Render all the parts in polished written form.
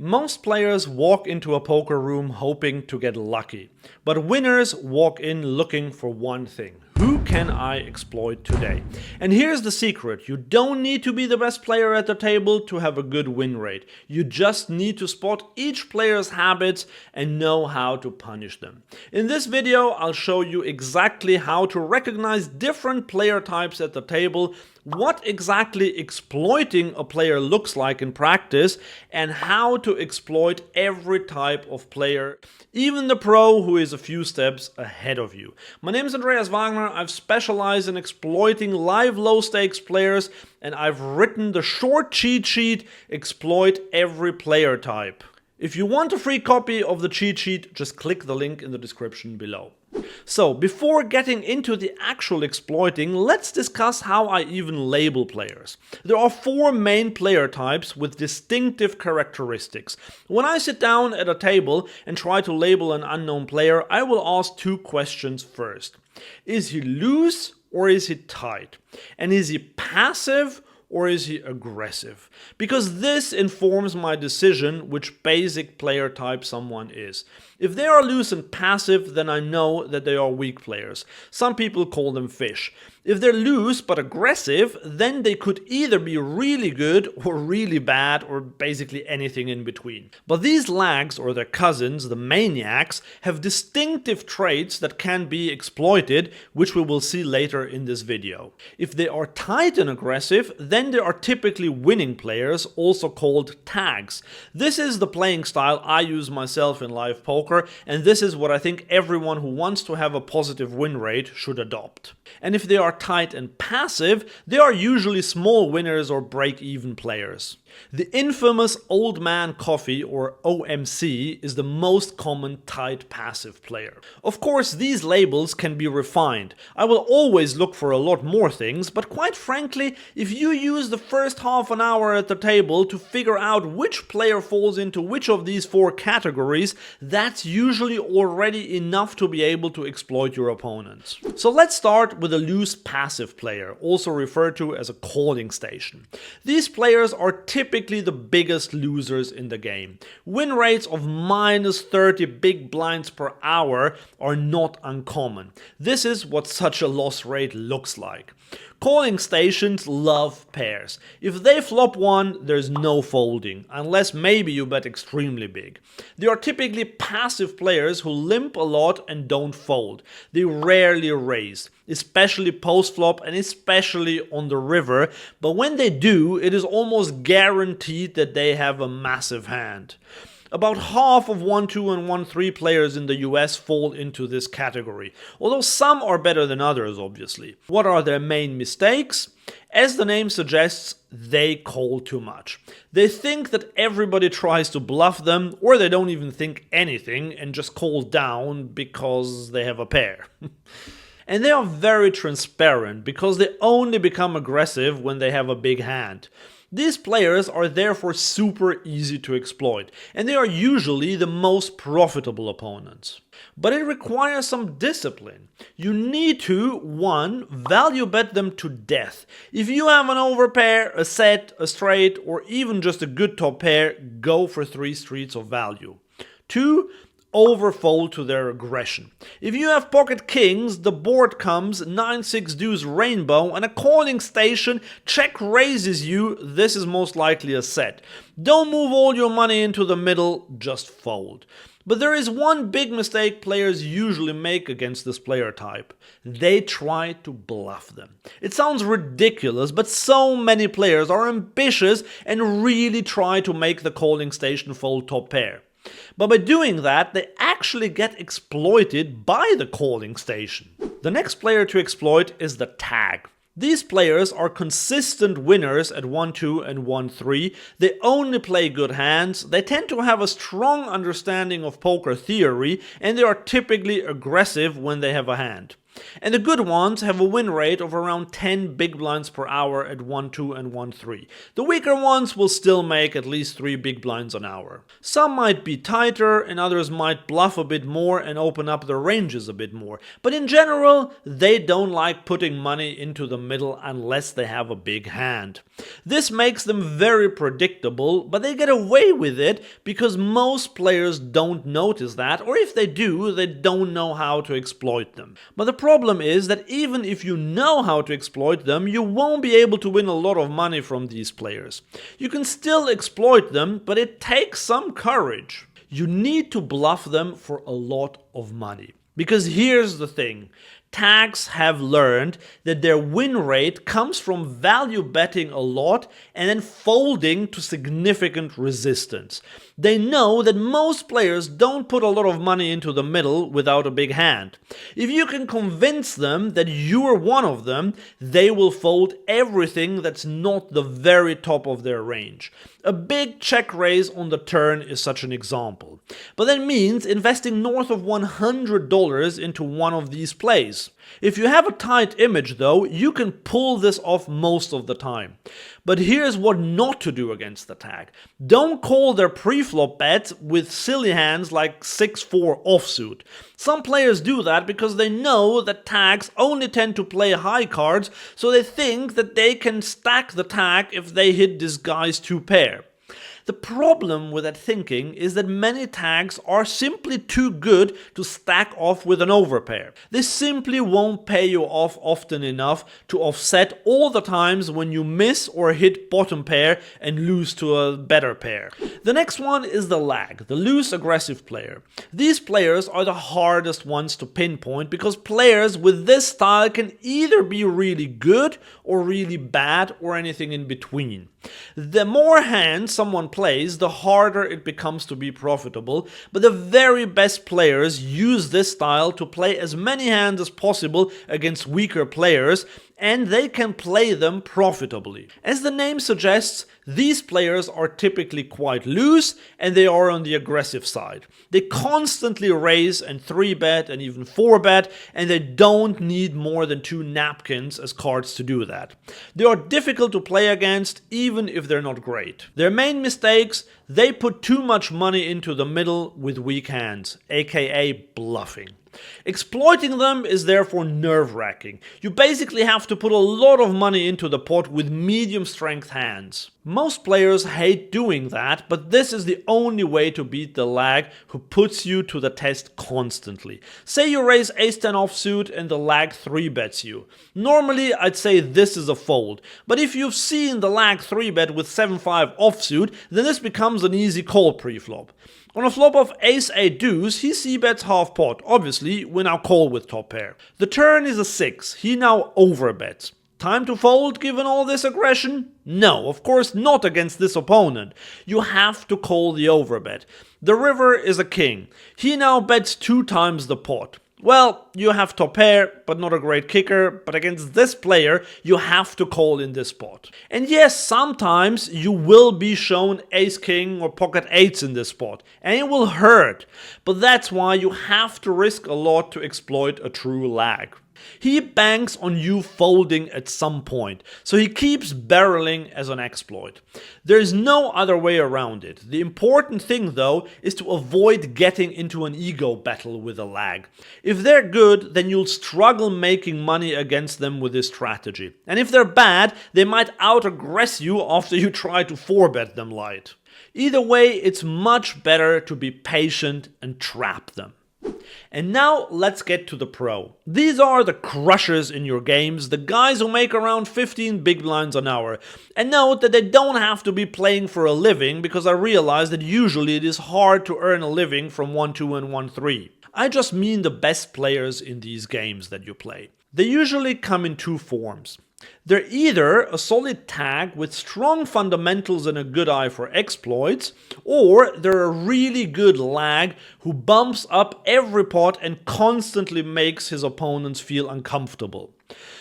Most players walk into a poker room hoping to get lucky, but winners walk in looking for one thing. Who can I exploit today? And here's the secret. You don't need to be the best player at the table to have a good win rate. You just need to spot each player's habits and know how to punish them. In this video, I'll show you exactly how to recognize different player types at the table, what exactly exploiting a player looks like in practice, and how to exploit every type of player, even the pro who is a few steps ahead of you. My name is Andreas Wagner. I've specialized in exploiting live low-stakes players, and I've written the short cheat sheet, Exploit Every Player Type. If you want a free copy of the cheat sheet, just click the link in the description below. So, before getting into the actual exploiting, let's discuss how I even label players. There are four main player types with distinctive characteristics. When I sit down at a table and try to label an unknown player, I will ask two questions first. Is he loose or is he tight? And is he passive or is he aggressive? Because this informs my decision which basic player type someone is. If they are loose and passive, then I know that they are weak players. Some people call them fish. If they're loose but aggressive, then they could either be really good or really bad, or basically anything in between. But these lags, or their cousins, the maniacs, have distinctive traits that can be exploited, which we will see later in this video. If they are tight and aggressive, then they are typically winning players, also called tags. This is the playing style I use myself in live poker, and this is what I think everyone who wants to have a positive win rate should adopt. And if they are tight and passive, they are usually small winners or break-even players. The infamous Old Man Coffee, or OMC, is the most common tight passive player. Of course, these labels can be refined. I will always look for a lot more things, but quite frankly, if you use the first half an hour at the table to figure out which player falls into which of these four categories, that's usually already enough to be able to exploit your opponents. So let's start with a loose passive player, also referred to as a calling station. These players are typically the biggest losers in the game. Win rates of -30 big blinds per hour are not uncommon. This is what such a loss rate looks like. Calling stations love pairs. If they flop one, there's no folding, unless maybe you bet extremely big. They are typically passive players who limp a lot and don't fold. They rarely raise, especially post-flop and especially on the river, but when they do, it is almost guaranteed that they have a massive hand. About half of 1-2 and 1-3 players in the US fall into this category, although some are better than others, obviously. What are their main mistakes? As the name suggests, they call too much. They think that everybody tries to bluff them, or they don't even think anything and just call down because they have a pair. And they are very transparent because they only become aggressive when they have a big hand. These players are therefore super easy to exploit, and they are usually the most profitable opponents. But it requires some discipline. You need to, 1, value bet them to death. If you have an overpair, a set, a straight, or even just a good top pair, go for 3 streets of value. 2, overfold to their aggression. If you have pocket kings, the board comes 9-6 deuce rainbow and a calling station check raises you, this is most likely a set. Don't move all your money into the middle, just fold. But there is one big mistake players usually make against this player type. They try to bluff them. It sounds ridiculous, but so many players are ambitious and really try to make the calling station fold top pair. But by doing that, they actually get exploited by the calling station. The next player to exploit is the tag. These players are consistent winners at 1-2 and 1-3. They only play good hands, they tend to have a strong understanding of poker theory, and they are typically aggressive when they have a hand. And the good ones have a win rate of around 10 big blinds per hour at 1-2 and 1-3. The weaker ones will still make at least 3 big blinds an hour. Some might be tighter and others might bluff a bit more and open up their ranges a bit more. But in general, they don't like putting money into the middle unless they have a big hand. This makes them very predictable, but they get away with it because most players don't notice that, or if they do, they don't know how to exploit them. But the problem is that even if you know how to exploit them, you won't be able to win a lot of money from these players. You can still exploit them, but it takes some courage. You need to bluff them for a lot of money. Because here's the thing. Tags have learned that their win rate comes from value betting a lot and then folding to significant resistance. They know that most players don't put a lot of money into the middle without a big hand. If you can convince them that you're one of them, they will fold everything that's not the very top of their range. A big check raise on the turn is such an example. But that means investing north of $100 into one of these plays. If you have a tight image though, you can pull this off most of the time. But here's what not to do against the tag. Don't call their pre-flop bets with silly hands like 6-4 offsuit. Some players do that because they know that tags only tend to play high cards, so they think that they can stack the tag if they hit disguised 2-pair. The problem with that thinking is that many tags are simply too good to stack off with an overpair. They simply won't pay you off often enough to offset all the times when you miss or hit bottom pair and lose to a better pair. The next one is the lag, the loose aggressive player. These players are the hardest ones to pinpoint because players with this style can either be really good or really bad or anything in between. The more hands someone plays, the harder it becomes to be profitable, but the very best players use this style to play as many hands as possible against weaker players, and they can play them profitably. As the name suggests, these players are typically quite loose and they are on the aggressive side. They constantly raise and 3-bet and even 4-bet, and they don't need more than 2 napkins as cards to do that. They are difficult to play against even if they're not great. Their main mistakes: they put too much money into the middle with weak hands, aka bluffing. Exploiting them is therefore nerve-wracking. You basically have to put a lot of money into the pot with medium strength hands. Most players hate doing that, but this is the only way to beat the lag who puts you to the test constantly. Say you raise ace-10 offsuit and the lag 3-bets you. Normally I'd say this is a fold, but if you've seen the lag 3-bet with 7-5 offsuit, then this becomes an easy call pre-flop. On a flop of ace-8 deuce, he c-bets half pot. Obviously, we now call with top pair. The turn is a 6. He now overbets. Time to fold given all this aggression? No, of course not against this opponent. You have to call the overbet. The river is a king. He now bets 2 times the pot. Well, you have top pair, but not a great kicker, but against this player, you have to call in this spot. And yes, sometimes you will be shown ace-king or pocket 8s in this spot, and it will hurt, but that's why you have to risk a lot to exploit a true lag. He banks on you folding at some point, so he keeps barreling as an exploit. There is no other way around it. The important thing though is to avoid getting into an ego battle with a lag. If they're good, then you'll struggle making money against them with this strategy. And if they're bad, they might out-aggress you after you try to 4-bet them light. Either way, it's much better to be patient and trap them. And now let's get to the pro. These are the crushers in your games, the guys who make around 15 big blinds an hour. And note that they don't have to be playing for a living, because I realize that usually it is hard to earn a living from 1-2 and 1-3. I just mean the best players in these games that you play. They usually come in 2 forms. They're either a solid tag with strong fundamentals and a good eye for exploits, or they're a really good lag who bumps up every pot and constantly makes his opponents feel uncomfortable.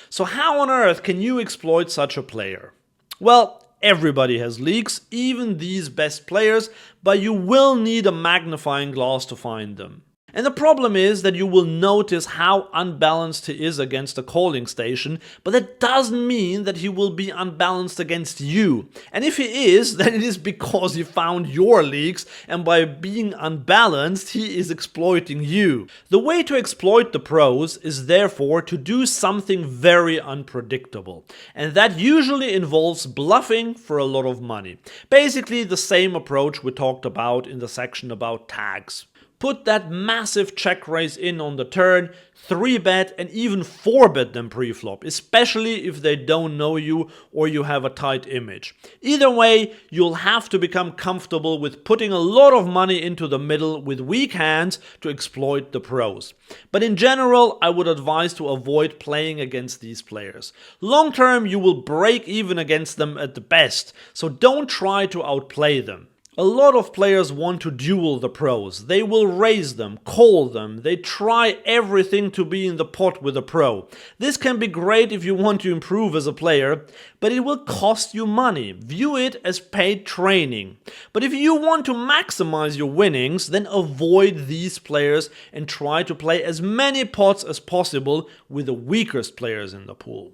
So how on earth can you exploit such a player? Well, everybody has leaks, even these best players, but you will need a magnifying glass to find them. And the problem is that you will notice how unbalanced he is against a calling station, but that doesn't mean that he will be unbalanced against you. And if he is, then it is because he found your leaks, and by being unbalanced, he is exploiting you. The way to exploit the pros is therefore to do something very unpredictable, and that usually involves bluffing for a lot of money. Basically the same approach we talked about in the section about tags. Put that massive check raise in on the turn, 3-bet and even 4-bet them pre-flop, especially if they don't know you or you have a tight image. Either way, you'll have to become comfortable with putting a lot of money into the middle with weak hands to exploit the pros. But in general, I would advise to avoid playing against these players. Long term, you will break even against them at the best, so don't try to outplay them. A lot of players want to duel the pros. They will raise them, call them, they try everything to be in the pot with a pro. This can be great if you want to improve as a player, but it will cost you money. View it as paid training. But if you want to maximize your winnings, then avoid these players and try to play as many pots as possible with the weakest players in the pool.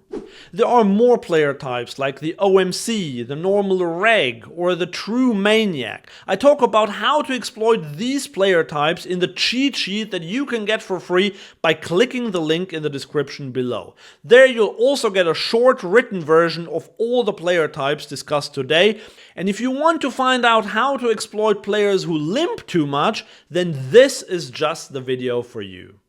There are more player types like the OMC, the normal reg, or the true maniac. I talk about how to exploit these player types in the cheat sheet that you can get for free by clicking the link in the description below. There you'll also get a short written version of all the player types discussed today. And if you want to find out how to exploit players who limp too much, then this is just the video for you.